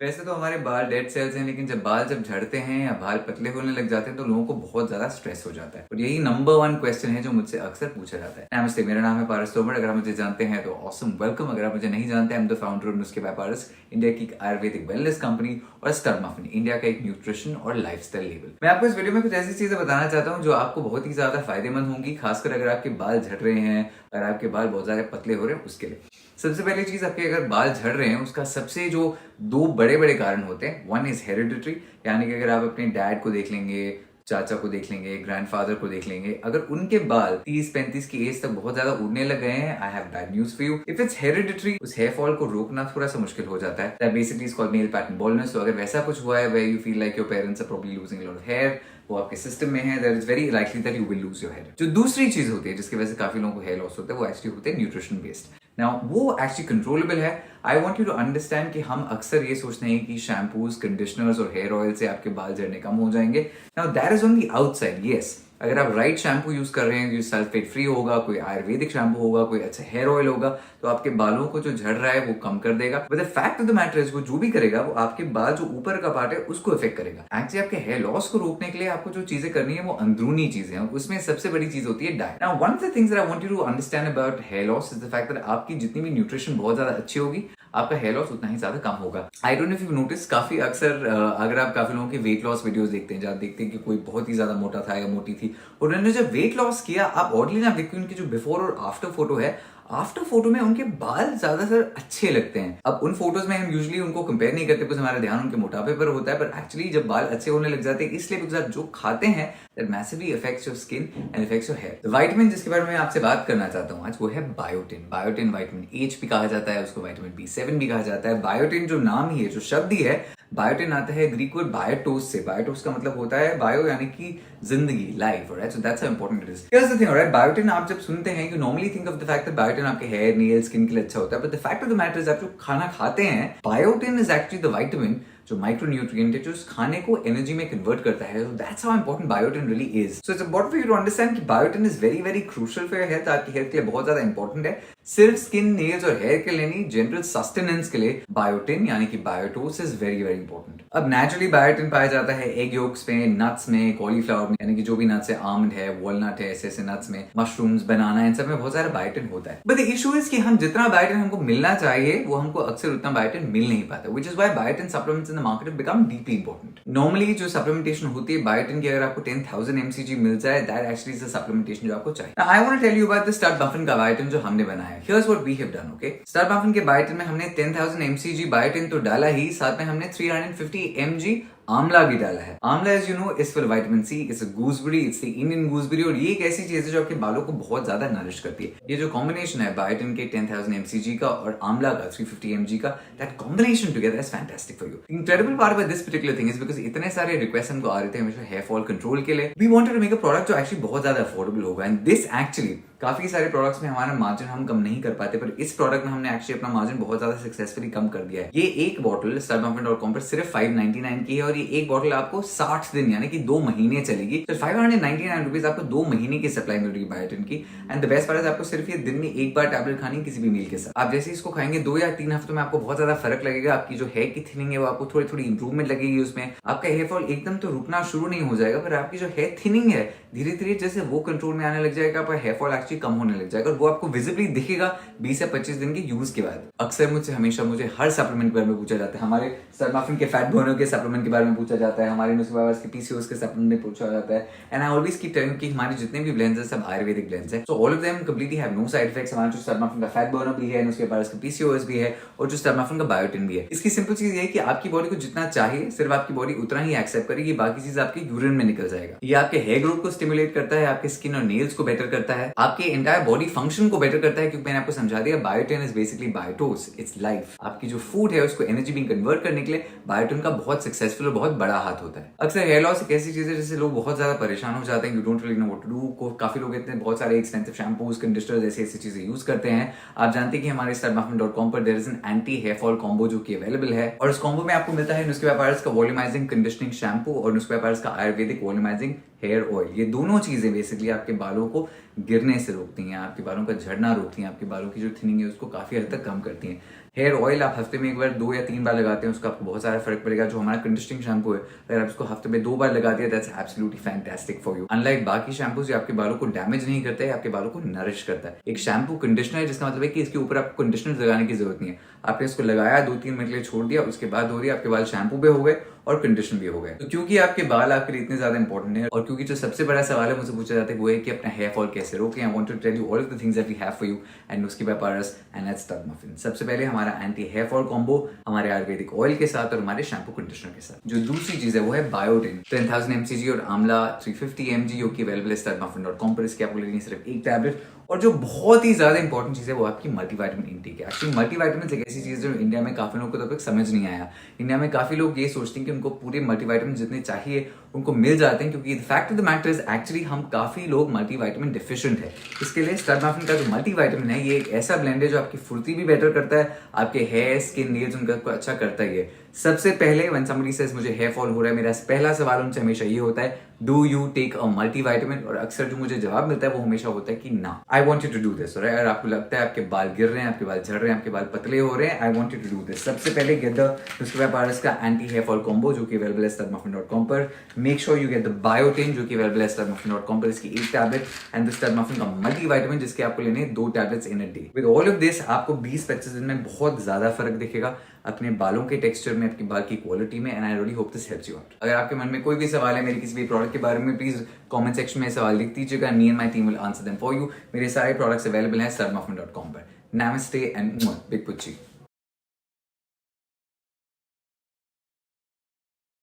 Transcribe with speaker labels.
Speaker 1: वैसे तो हमारे बाल डेड सेल्स हैं, लेकिन जब बाल झड़ते हैं या बाल पतले होने लग जाते हैं तो लोगों को बहुत ज्यादा स्ट्रेस हो जाता है। और यही नंबर 1 क्वेश्चन है जो मुझसे अक्सर पूछा जाता है। नमस्ते, मेरा नाम है पारस तोमर। अगर आप मुझे जानते हैं तो ऑसम वेलकम। अगर आप मुझे नहीं जानते, I am the founder of नुस्खे बाय पारस, इंडिया की एक आयुर्वेदिक वेलनेस कंपनी, और स्टार मफिन, इंडिया का एक न्यूट्रिशन और लाइफस्टाइल लेबल। मैं आपको इस वीडियो में कुछ ऐसी चीजें बताना चाहता हूँ जो आपको बहुत ही ज्यादा फायदेमंद होंगी, खासकर अगर आपके बाल झड़ रहे हैं, अगर आपके बाल बहुत ज्यादा पतले हो रहे हैं उसके लिए। सबसे पहली चीज, आपके अगर बाल झड़ रहे हैं उसका सबसे जो दो बड़े बड़े कारण होते हैं, वन इज हेरिडिटरी, यानी कि अगर आप अपने डैड को देख लेंगे, चाचा को देख लेंगे, ग्रैंडफादर को देख लेंगे, अगर उनके बाल 30-35 की एज तक बहुत ज्यादा उड़ने लग गए हैं, I have bad news for you. If it's hereditary, उस हेयर फॉल को रोकना थोड़ा सा मुश्किल हो जाता है। That basically is called male pattern baldness. तो अगर वैसा कुछ हुआ है where you feel like your parents are probably losing a lot of hair, वो आपके सिस्टम में है, that is very likely that you will lose your hair. जो दूसरी चीज होती है जिसकी वजह से काफी लोगों को हेयर लॉस होता है, वो एक्चुअली होते हैं न्यूट्रिशन बेस्ड। नाउ वो एक्चुअली कंट्रोलेबल है। I want you to understand कि हम अक्सर ये सोचते हैं कि शैम्पूज, कंडीशनर्स और हेयर ऑयल से आपके बाल झड़ने कम हो जाएंगे। Now that is on the outside, yes. अगर आप राइट शैम्पू यूज कर रहे हैं जो सल्फेट फ्री होगा, कोई आयुर्वेदिक शैम्पू होगा, कोई अच्छा हेयर ऑयल होगा, तो आपके बालों को जो झड़ रहा है वो कम कर देगा। But the fact of the matter is, वो जो भी करेगा वो आपके बाल जो ऊपर का पार्ट है उसको इफेक्ट करेगा। एक्चुअली आपके हेयर लॉस को रोकने के लिए आपको जो चीजें करनी है वो अंदरूनी चीजें हैं। उसमें सबसे बड़ी चीज होती है diet. Now one of the things that I want you to understand about hair loss is the fact that आपकी जितनी भी न्यूट्रिशन बहुत ज्यादा अच्छी होगी, आपका हेयर लॉस उतना ही ज्यादा कम होगा। I don't know if you notice, काफी अक्सर अगर आप काफी लोगों के वेट लॉस वीडियोस देखते हैं जहां देखते हैं कि कोई बहुत ही ज्यादा मोटा था या मोटी थी और उन्होंने जब वेट लॉस किया, आप ऑडली ना देखते उनकी जो बिफोर और आफ्टर फोटो है, आफ्टर फोटो में उनके बाल ज्यादातर अच्छे लगते हैं। अब उन फोटोज में हम यूजुअली उनको कंपेयर नहीं करते, बिकॉज हमारा ध्यान उनके मोटापे पर होता है, पर एक्चुअली जब बाल अच्छे होने लग जाते हैं इसलिए बिकॉज जो खाते हैं that massively affects your skin and affects your hair. Vitamin जिसके बारे में आपसे बात करना चाहता हूँ आज, वो है बायोटिन। बायोटिन विटामिन एच भी कहा जाता है, उसको विटामिन बी7 भी कहा जाता है। बायोटिन जो नाम ही है, जो शब्द ही है, बायोटिन आता है ग्रीक वर्ड बायोटोस से। बायोटोस का मतलब होता है बायो यानी कि जिंदगी, life, alright? So that's how important it is. Here's the thing, alright? Biotin आप जब सुनते हैं, you normally think of the fact that biotin आपके हेयर, नेल, स्किन के लिए अच्छा होता है, but the fact of the matter is आप जो खाना खाते हैं, biotin is actually the vitamin जो माइक्रोन्यूट्रिएंट है, जो उस खाने को एनर्जी में कन्वर्ट करता है। That's how important biotin really is. So it's important for you to understand कि biotin is very very crucial for your health. आपकी हेल्थ के लिए बहुत ज्यादा इंपॉर्टेंट है। सिर्फ स्किन, नेल्स और हेयर के लिए नहीं, जनरल सस्टेनेंस के लिए बायोटिन यानी कि बायोटोस इज वेरी वेरी इंपॉर्टेंट। अब नेचुरली बायोटिन पाया जाता है एग योक्स में, नट्स में, कॉलीफ्लावर में, यानी कि जो भी नट्स है, आमंड है, वॉलनट है, ऐसे नट्स में, मशरूम्स, बनाना, इन सब में बहुत सारा बायोटिन होता है। बट द इशू इज कि हम जितना बायोटिन हमको मिलना चाहिए वो हमको अक्सर उतना बायोटिन मिल नहीं पाता, which is why biotin supplements in the market have become deeply important. Normally जो सप्लीमेंटेशन होती है बायोटिन की, अगर आपको 10,000 mcg मिल जाए, that actually is the supplementation जो आपको चाहिए। I want to tell you about the Star Muffin का बायोटिन जो हमने बनाया है। Here's what we have done, okay? Star Muffin के बायोटिन में हमने 10,000 mcg बायोटिन तो डाला ही, साथ में हमने 350 mg आंवला भी डाला है। Amla, as you know, is for vitamin C, it's a gooseberry, it's the Indian gooseberry, और ये एक ऐसी चीज है जो आपके बालों को बहुत ज्यादा नरिश करती है। ये जो कॉम्बिनेशन है बायोटिन के 10,000 mcg का और आंवला का 350 mg का, that combination together is fantastic for you. Incredible part about this particular thing is because इतने सारे रिक्वेस्ट हमको आ रहे थे हमेशा हेयर फॉल कंट्रोल के लिए, we wanted to make a product जो एक्चुअली बहुत ज्यादा अफोर्डेबल होगा। एंड दिस एक्चुअली, काफी सारे प्रोडक्ट्स में हमारा मार्जिन हम कम नहीं कर पाते, पर इस प्रोडक्ट में हमने एक्चुअली अपना मार्जिन बहुत ज्यादा सक्सेसफुली कम कर दिया है। ये एक बॉटल starbumpin.com पर सिर्फ 599 की है, और ये एक बॉटल आपको 60 दिन यानी कि 2 महीने चलेगी। तो 599 रुपीज आपको 2 महीने की सप्लाई मिल रही है बायोटिन की। एंड द बेस्ट पार्ट है, आपको सिर्फ ये दिन में एक बार टैबलेट खानी है किसी भी मील के साथ। आप जैसे इसको खाएंगे 2 या 3 हफ्तों में आपको बहुत ज्यादा फर्क लगेगा। आपकी जो हेयर की थिनिंग है वो आपको थोड़ी थोड़ी इंप्रूवमेंट लगेगी उसमें। आपका हेयर फॉल एकदम तो रुकना शुरू नहीं हो जाएगा, पर आपकी जो हेयर थिनिंग है धीरे धीरे जैसे वो कंट्रोल में आने लग जाएगा, आपका हेयर फॉल एक्चुअली कम होने लग जाएगा, और वो आपको विजिबली दिखेगा 20 या 25 दिन के यूज के बाद। अक्सर मुझसे हमेशा मुझे हर सप्लीमेंट के बारे में पूछा जाता है। हमारे स्टार मफिन के फैट बर्नर के सप्लीमेंट के बारे में पूछा जाता है, हमारे नुस्खे के पीसीओएस के सप्लीमेंट में पूछा जाता है। And I always keep telling कि हमारे जितने भी ब्लेंड्स हैं सब आयुर्वेदिक ब्लेंड्स हैं, so all of them completely have no side effects. हमारा जो स्टार मफिन का फैट बर्नर भी है, उसके बाद पीसीओएस भी है, और जो स्टार मफिन का बायोटिन भी है। इसकी सिंपल चीज ये है कि आपकी बॉडी को जितना चाहिए सिर्फ आपकी बॉडी उतना ही एक्सेप्ट करेगी, बाकी चीज आपके यूरिन में निकल जाएगा। ये आपके हेयर ग्रोथ को स्टिमुलेट करता है, आपके स्किन और नेल्स को बेटर करता है, आपके एंटायर बॉडी फंक्शन को बेटर करता है, क्योंकि मैंने आपको समझा दिया बायोटिन इज बेसिकली बायोटोस, इट्स लाइफ। आपकी जो फूड है उसको एनर्जी में कन्वर्ट करने के लिए बायोटिन का बहुत सक्सेसफुल और बहुत बड़ा हाथ होता है। अक्सर हेयर लॉस एक ऐसी चीज है जिससे लोग बहुत ज्यादा परेशान हो जाते हैं, you don't really know what to do. काफी लोग इतने बहुत सारे एक्सपेंसिव शैम्पूज, कंडीशनर ऐसी चीजें यूज करते हैं। आप जानते हैं कि हमारे starbumpin.com पर there is an anti hair fall combo जो कि अवेलेबल है, और इस कॉम्बो में आपको मिलता है नुस्खे बाय पारस का वॉल्यूमाइजिंग कंडीशनिंग शैम्पू और नुस्खे बाय पारस का आयुर्वेदिक वॉल्यूमाइजिंग हेयर ऑयल। ये दोनों चीजें बेसिकली आपके बालों को गिरने से रोकती हैं, आपके बालों का झड़ना रोकती हैं, आपके बालों की जो थिनिंग है उसको काफी हद तक कम करती हैं। हेयर ऑयल आप हफ्ते में एक बार 2 या 3 बार लगाते हैं, उसका आपको बहुत सारा फर्क पड़ेगा। जो हमारा कंडीशनिंग शैम्पू है, अगर आप इसको हफ्ते में 2 बार लगा दिया, that's absolutely fantastic for you. Unlike बाकी शैम्पूज आपके बालों को डैमेज नहीं करता है, आपके बालों को नरिश करता है। एक शैम्पू कंडीशनर है, जिसका मतलब है कि इसके ऊपर आपको कंडीशनर लगाने की जरूरत नहीं है। आपने इसको लगाया, 2-3 मिनट के लिए छोड़ दिया, उसके बाद धो दिया, आपके बाल शैम्पू भी हो गए और कंडीशन भी हो गए। तो क्योंकि आपके बाल आपके लिए इतने ज्यादा इंपॉर्टेंट है, और क्योंकि जो सबसे बड़ा सवाल है मुझसे पूछा जाता है वो है कि अपना हेयर फॉल कैसे रोकें, I want to tell you all of the things that we have for you and उसकी by Paras and let's start muffin. सबसे पहले हमारा एंटी हेयर फॉल कॉम्बो हमारे आयुर्वेदिक ऑयल के साथ और हमारे शैम्पू कंडीशनर के साथ। जो दूसरी चीज है वो है बायोटिन 10,000 mcg और आमला 350 mg, जो कि अवेलेबल है startmuffin.com पर। इसकी आपको लेनी है सिर्फ एक टैबलेट। और जो बहुत ही ज्यादा इंपॉर्टेंट चीज है वो आपकी मल्टीविटामिन इंटेक है। एक्चुअली मल्टीविटामिन एक ऐसी चीज है जो इंडिया में काफी लोगों को तब तक समझ नहीं आया। इंडिया में काफी लोग ये सोचते हैं कि उनको पूरे मल्टीविटामिन जितने चाहिए उनको मिल जाते हैं, क्योंकि the fact of the matter is actually हम काफी लोग मल्टीविटामिन डिफिशिएंट है। इसके लिए स्टार्टमफिन का जो मल्टीविटामिन है, ये एक ऐसा ब्लेंड है जो आपकी फुर्ती भी बेटर करता है, आपके हेयर स्किन नेल्स उनका अच्छा करता ही है। सबसे पहले व्हेन समबडी सेज मुझे हेयर फॉल हो रहा है, मेरा पहला सवाल उनसे हमेशा ये होता है, do you take a multivitamin? और अक्सर जो मुझे जवाब मिलता है वो हमेशा होता है कि ना, I want you to do this. और अगर आपको लगता है आपके बाल गिर रहे हैं, आपके बाल झड़ रहे हैं, आपके बाल पतले हो रहे हैं, I want you to do this. सबसे पहले गेट द उसके बाद पारस का एंटी हेयर फॉल कॉम्बो, जो कि अवेलेबल है startmuffin.com पर। Make sure you get the biotin, जो कि अवेलेबल है startmuffin.com पर, इसकी एक टैबलेट, एंड द स्टार्टमफिन का मल्टीविटामिन, जिसके आपको लेने 2 tablets in a day. With all of this आपको 20-25 दिन में बहुत ज्यादा फर्क दिखेगा अपने बालों के टेक्सचर में, आपके बाल की क्वालिटी में, and I really hope this helps you out. अगर आपके मन में कोई भी सवाल है मेरे किसी भी प्रोडक्ट के बारे में, प्लीज कमेंट सेक्शन में सवाल लिख दीजिएगा। Me and my team will answer them for you. मेरे सारे प्रोडक्ट्स अवेलेबल हैं startmuffin.com पर। नमस्ते एंड बिग पुच्ची।